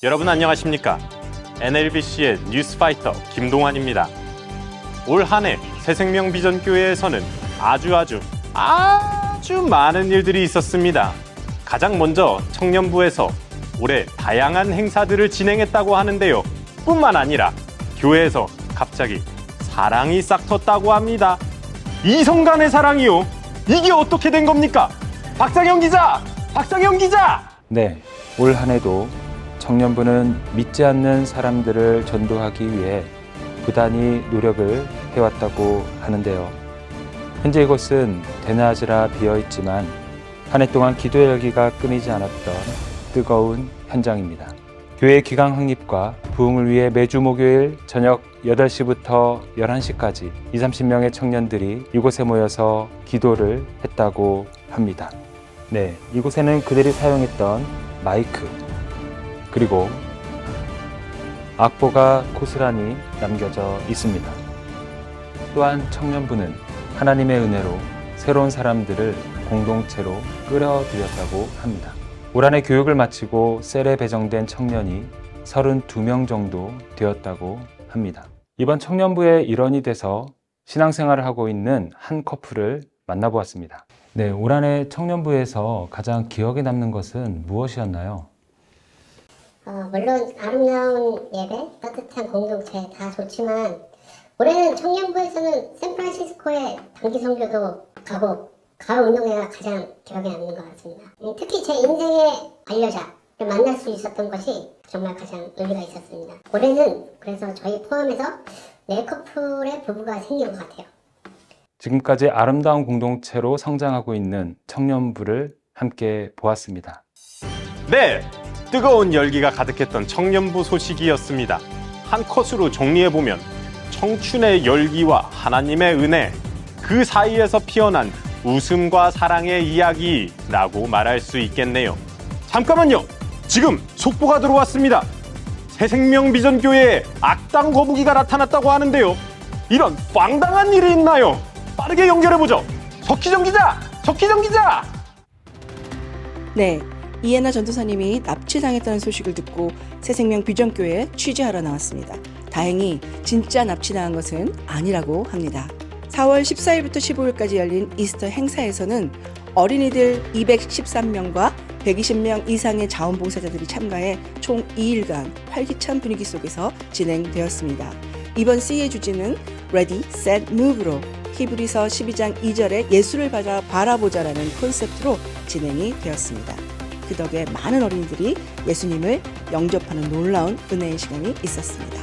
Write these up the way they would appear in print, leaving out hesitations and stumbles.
여러분 안녕하십니까? NLBC의 뉴스파이터 김동환입니다. 올 한 해 새생명비전교회에서는 아주 많은 일들이 있었습니다. 가장 먼저 청년부에서 올해 다양한 행사들을 진행했다고 하는데요. 뿐만 아니라 교회에서 갑자기 사랑이 싹 텄다고 합니다. 이성 간의 사랑이요? 이게 어떻게 된 겁니까? 박상영 기자! 네, 올 한 해도 청년부는 믿지 않는 사람들을 전도하기 위해 부단히 노력을 해왔다고 하는데요. 현재 이곳은 대낮이라 비어있지만 한 해 동안 기도의 열기가 끊이지 않았던 뜨거운 현장입니다. 교회 기강 확립과 부흥을 위해 매주 목요일 저녁 8시부터 11시까지 20-30명의 청년들이 이곳에 모여서 기도를 했다고 합니다. 네, 이곳에는 그들이 사용했던 마이크 그리고 악보가 고스란히 남겨져 있습니다. 또한 청년부는 하나님의 은혜로 새로운 사람들을 공동체로 끌어들였다고 합니다. 올 한 해 교육을 마치고 셀에 배정된 청년이 32명 정도 되었다고 합니다. 이번 청년부의 일원이 돼서 신앙생활을 하고 있는 한 커플을 만나보았습니다. 네, 올 한 해 청년부에서 가장 기억에 남는 것은 무엇이었나요? 물론 아름다운 예배, 따뜻한 공동체 다 좋지만 올해는 청년부에서는 샌프란시스코에 단기 선교도 가고 가을 운동회가 가장 기억에 남는 것 같습니다. 특히 제 인생의 반려자를 만날 수 있었던 것이 정말 가장 의미가 있었습니다. 올해는 그래서 저희 포함해서 4커플의 부부가 생긴 것 같아요. 지금까지 아름다운 공동체로 성장하고 있는 청년부를 함께 보았습니다. 네, 뜨거운 열기가 가득했던 청년부 소식이었습니다. 한 컷으로 정리해보면 청춘의 열기와 하나님의 은혜, 그 사이에서 피어난 웃음과 사랑의 이야기라고 말할 수 있겠네요. 잠깐만요. 지금 속보가 들어왔습니다. 새생명비전교회에 악당 거북이가 나타났다고 하는데요. 이런 황당한 일이 있나요? 빠르게 연결해보죠. 석희정 기자! 네, 이해나 전도사님이 납치당했다는 소식을 듣고 새생명비전교회에 취재하러 나왔습니다. 다행히 진짜 납치당한 것은 아니라고 합니다. 4월 14일부터 15일까지 열린 이스터 행사에서는 어린이들 213명과 120명 이상의 자원봉사자들이 참가해 총 2일간 활기찬 분위기 속에서 진행되었습니다. 이번 C의 주제는 Ready, Set, Move로 히브리서 12장 2절에 예수를 바라보자라는 콘셉트로 진행이 되었습니다. 그 덕에 많은 어린이들이 예수님을 영접하는 놀라운 은혜의 시간이 있었습니다.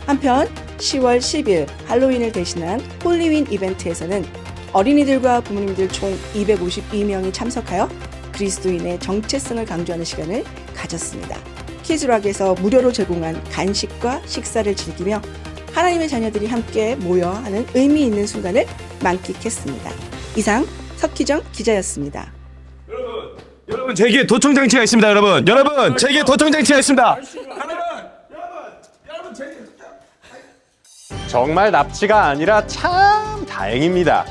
한편 10월 10일 할로윈을 대신한 홀리윈 이벤트에서는 어린이들과 부모님들 총 252명이 참석하여 그리스도인의 정체성을 강조하는 시간을 가졌습니다. 키즈락에서 무료로 제공한 간식과 식사를 즐기며 하나님의 자녀들이 함께 모여 하는 의미 있는 순간을 만끽했습니다. 이상 석희정 기자였습니다. 여러분 제게 도청장치가 있습니다. 여러분 제게 도청장치가 있습니다. 정말 납치가 아니라 참 다행입니다.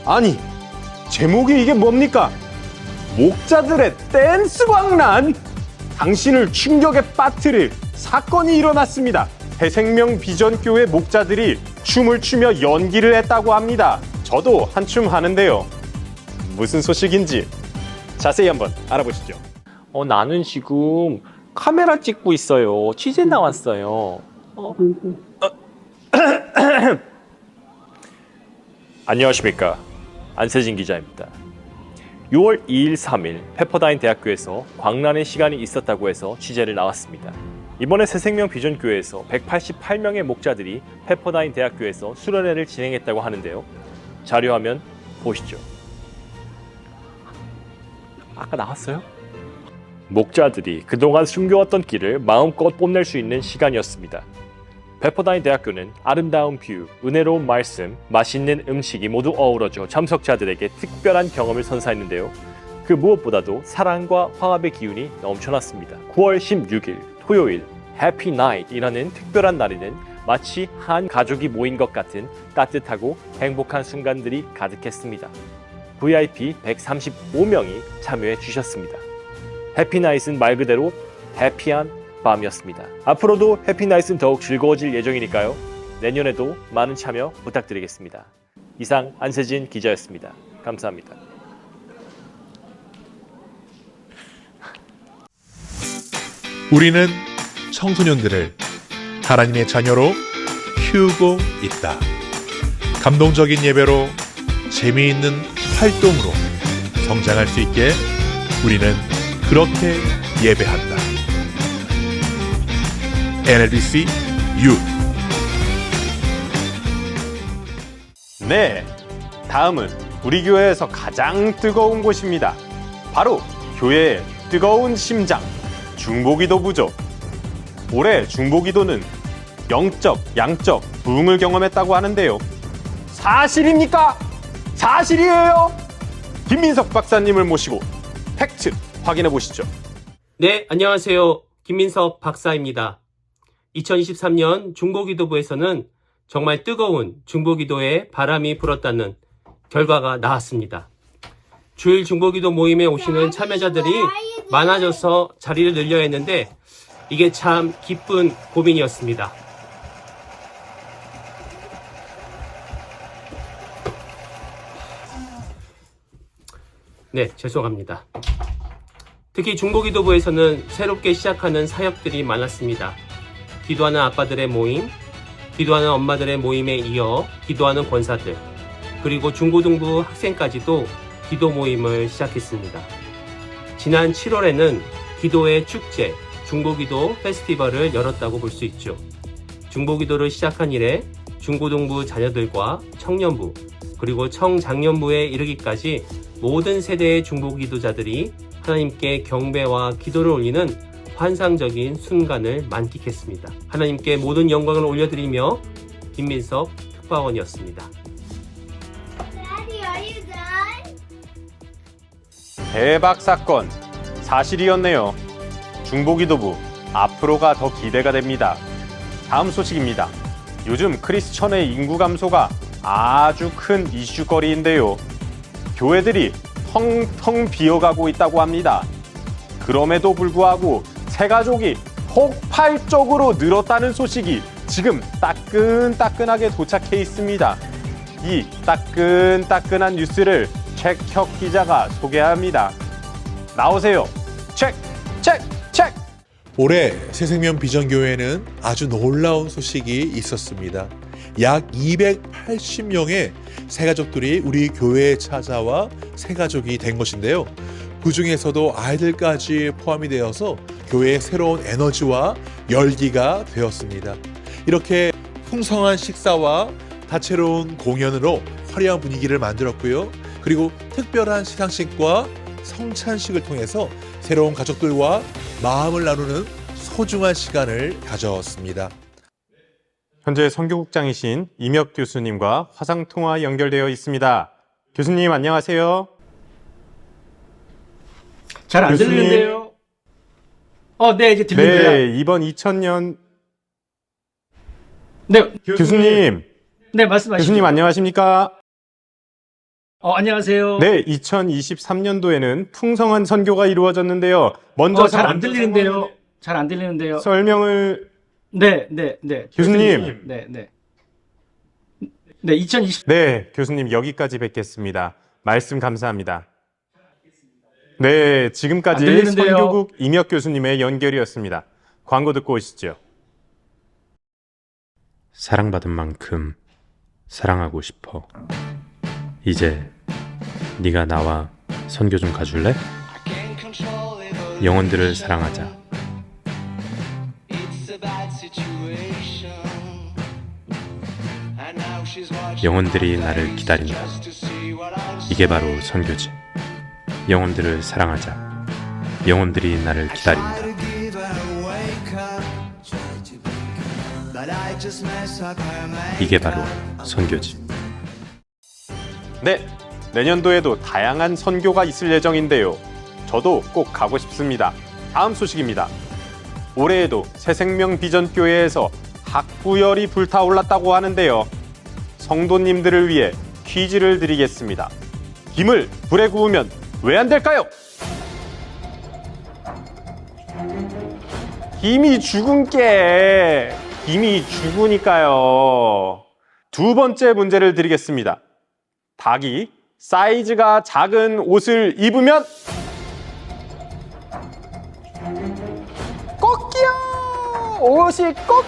아니, 제목이 이게 뭡니까? 목자들의 댄스 광란! 당신을 충격에 빠뜨릴 사건이 일어났습니다. 새생명비전교회 목자들이 춤을 추며 연기를 했다고 합니다. 저도 한춤 하는데요. 무슨 소식인지 자세히 한번 알아보시죠. 나는 지금 카메라 찍고 있어요. 취재 나왔어요. 안녕하십니까. 안세진 기자입니다. 6월 2일, 3일 페퍼다인 대학교에서 광란의 시간이 있었다고 해서 취재를 나왔습니다. 이번에 새생명비전교회에서 188명의 목자들이 페퍼다인 대학교에서 수련회를 진행했다고 하는데요. 자료화면 보시죠. 아까 나왔어요? 목자들이 그동안 숨겨왔던 길을 마음껏 뽐낼 수 있는 시간이었습니다. 페퍼다인 대학교는 아름다운 뷰, 은혜로운 말씀, 맛있는 음식이 모두 어우러져 참석자들에게 특별한 경험을 선사했는데요. 그 무엇보다도 사랑과 화합의 기운이 넘쳐났습니다. 9월 16일 토요일 해피 나잇이라는 특별한 날에는 마치 한 가족이 모인 것 같은 따뜻하고 행복한 순간들이 가득했습니다. VIP 135명이 참여해 주셨습니다. 해피 나잇은 말 그대로 해피한 밤이었습니다. 앞으로도 해피나잇은 더욱 즐거워질 예정이니까요. 내년에도 많은 참여 부탁드리겠습니다. 이상 안세진 기자였습니다. 감사합니다. 우리는 청소년들을 하나님의 자녀로 키우고 있다. 감동적인 예배로 재미있는 활동으로 성장할 수 있게 우리는 그렇게 예배한다. NLBC U. 네, 다음은 우리 교회에서 가장 뜨거운 곳입니다. 바로 교회의 뜨거운 심장, 중보기도부죠. 올해 중보기도는 영적, 양적 부흥을 경험했다고 하는데요. 사실입니까? 사실이에요? 김민석 박사님을 모시고 팩트 확인해 보시죠. 네, 안녕하세요. 김민석 박사입니다. 2023년 중보기도부에서는 정말 뜨거운 중보기도에 바람이 불었다는 결과가 나왔습니다. 주일 중보기도 모임에 오시는 참여자들이 많아져서 자리를 늘려야 했는데 이게 참 기쁜 고민이었습니다. 네, 죄송합니다. 특히 중보기도부에서는 새롭게 시작하는 사역들이 많았습니다. 기도하는 아빠들의 모임, 기도하는 엄마들의 모임에 이어 기도하는 권사들, 그리고 중고등부 학생까지도 기도 모임을 시작했습니다. 지난 7월에는 기도의 축제, 중보기도 페스티벌을 열었다고 볼 수 있죠. 중보기도를 시작한 이래 중고등부 자녀들과 청년부, 그리고 청장년부에 이르기까지 모든 세대의 중보기도자들이 하나님께 경배와 기도를 올리는 환상적인 순간을 만끽했습니다. 하나님께 모든 영광을 올려드리며 김민석 특파원이었습니다. 대박 사건, 사실이었네요. 중보기도부, 앞으로가 더 기대가 됩니다. 다음 소식입니다. 요즘 크리스천의 인구 감소가 아주 큰 이슈거리인데요. 교회들이 텅텅 비어가고 있다고 합니다. 그럼에도 불구하고 새가족이 폭발적으로 늘었다는 소식이 지금 따끈따끈하게 도착해 있습니다. 이 따끈따끈한 뉴스를 책혁 기자가 소개합니다. 나오세요. 책! 올해 새생명 비전교회는 아주 놀라운 소식이 있었습니다. 약 280명의 새가족들이 우리 교회에 찾아와 새가족이 된 것인데요. 그 중에서도 아이들까지 포함이 되어서 교회의 새로운 에너지와 열기가 되었습니다. 이렇게 풍성한 식사와 다채로운 공연으로 화려한 분위기를 만들었고요. 그리고 특별한 시상식과 성찬식을 통해서 새로운 가족들과 마음을 나누는 소중한 시간을 가졌습니다. 현재 선교국장이신 임혁 교수님과 화상통화 연결되어 있습니다. 교수님 안녕하세요. 잘 안 교수님. 들리는데요. 네, 이제 들립니다. 네, 이번 2000년 네, 교수님. 네, 말씀하시죠. 교수님 안녕하십니까? 안녕하세요. 네, 2023년도에는 풍성한 선교가 이루어졌는데요. 먼저 잘 안 들리는데요. 잘 안 들리는데요. 설명을 네. 교수님. 네, 2020. 네, 교수님 여기까지 뵙겠습니다. 말씀 감사합니다. 네, 지금까지 안 들리는데요. 선교국 임혁 교수님의 연결이었습니다. 광고 듣고 오시죠. 사랑받은 만큼 사랑하고 싶어. 이제 네가 나와 선교 좀 가줄래? 영혼들을 사랑하자. 영혼들이 나를 기다린다. 이게 바로 선교지. 영혼들을 사랑하자. 영혼들이 나를 기다린다. 이게 바로 선교지. 네, 내년도에도 다양한 선교가 있을 예정인데요. 저도 꼭 가고 싶습니다. 다음 소식입니다. 올해에도 새생명 비전교회에서 학구열이 불타올랐다고 하는데요. 성도님들을 위해 퀴즈를 드리겠습니다. 김을 불에 구우면 왜 안 될까요? 김이 죽은 게 김이 죽으니까요. 두 번째 문제를 드리겠습니다. 닭이 사이즈가 작은 옷을 입으면 꺾여! 옷이 꺾여!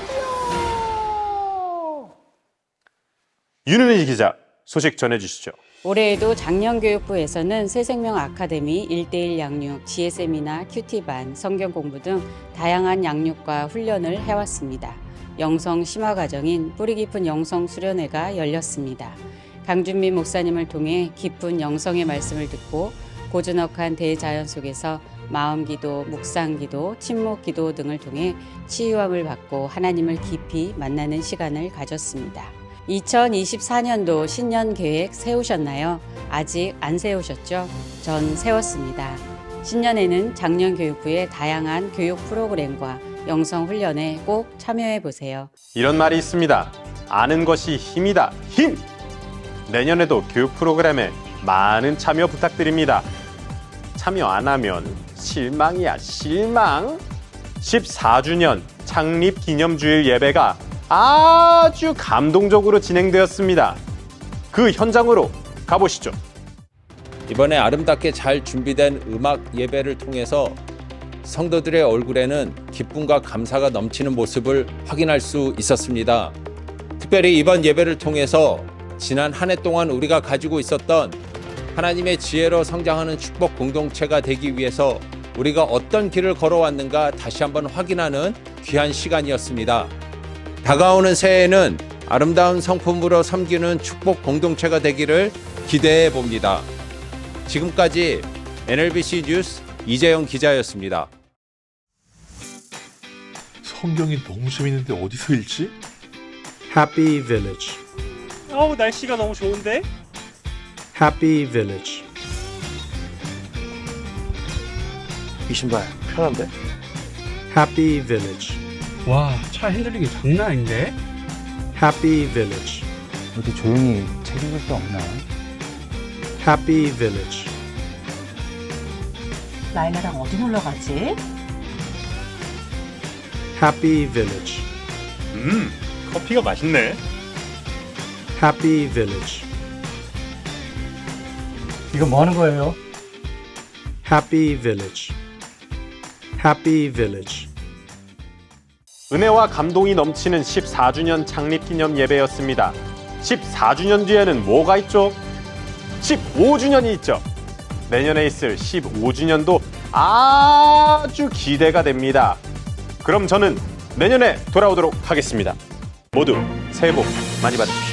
윤은희 기자, 소식 전해주시죠. 올해에도 작년교육부에서는 새생명 아카데미 1:1 양육, GSM이나 큐티반, 성경 공부 등 다양한 양육과 훈련을 해왔습니다. 영성 심화 과정인 뿌리 깊은 영성 수련회가 열렸습니다. 강준민 목사님을 통해 깊은 영성의 말씀을 듣고 고즈넉한 대자연 속에서 마음 기도, 묵상 기도, 침묵 기도 등을 통해 치유함을 받고 하나님을 깊이 만나는 시간을 가졌습니다. 2024년도 신년 계획 세우셨나요? 아직 안 세우셨죠? 전 세웠습니다. 신년에는 작년교육부의 다양한 교육 프로그램과 영성 훈련에 꼭 참여해 보세요. 이런 말이 있습니다. 아는 것이 힘이다. 힘! 내년에도 교육 프로그램에 많은 참여 부탁드립니다. 참여 안 하면 실망이야, 실망. 14주년 창립 기념주일 예배가 아주 감동적으로 진행되었습니다. 그 현장으로 가보시죠. 이번에 아름답게 잘 준비된 음악 예배를 통해서 성도들의 얼굴에는 기쁨과 감사가 넘치는 모습을 확인할 수 있었습니다. 특별히 이번 예배를 통해서 지난 한 해 동안 우리가 가지고 있었던 하나님의 지혜로 성장하는 축복 공동체가 되기 위해서 우리가 어떤 길을 걸어왔는가 다시 한번 확인하는 귀한 시간이었습니다. 다가오는 새해에는 아름다운 성품으로 섬기는 축복 공동체가 되기를 기대해 봅니다. 지금까지 NLBC 뉴스 이재영 기자였습니다. 성경이 너무 재밌는데 어디서 읽지? Happy Village. 어우, 날씨가 너무 좋은데? Happy Village. 이 신발 편한데? Happy Village. 와, 차 핸들링이 장난 아닌데? Happy Village. 어디 조용히 책 읽을 데 없나? Happy Village. 라일라랑 어디 놀러 가지? Happy Village. 커피가 맛있네. Happy Village. 이거 뭐 하는 거예요? Happy Village. Happy Village. 은혜와 감동이 넘치는 14주년 창립기념 예배였습니다. 14주년 뒤에는 뭐가 있죠? 15주년이 있죠. 내년에 있을 15주년도 아주 기대가 됩니다. 그럼 저는 내년에 돌아오도록 하겠습니다. 모두 새해 복 많이 받으십시오.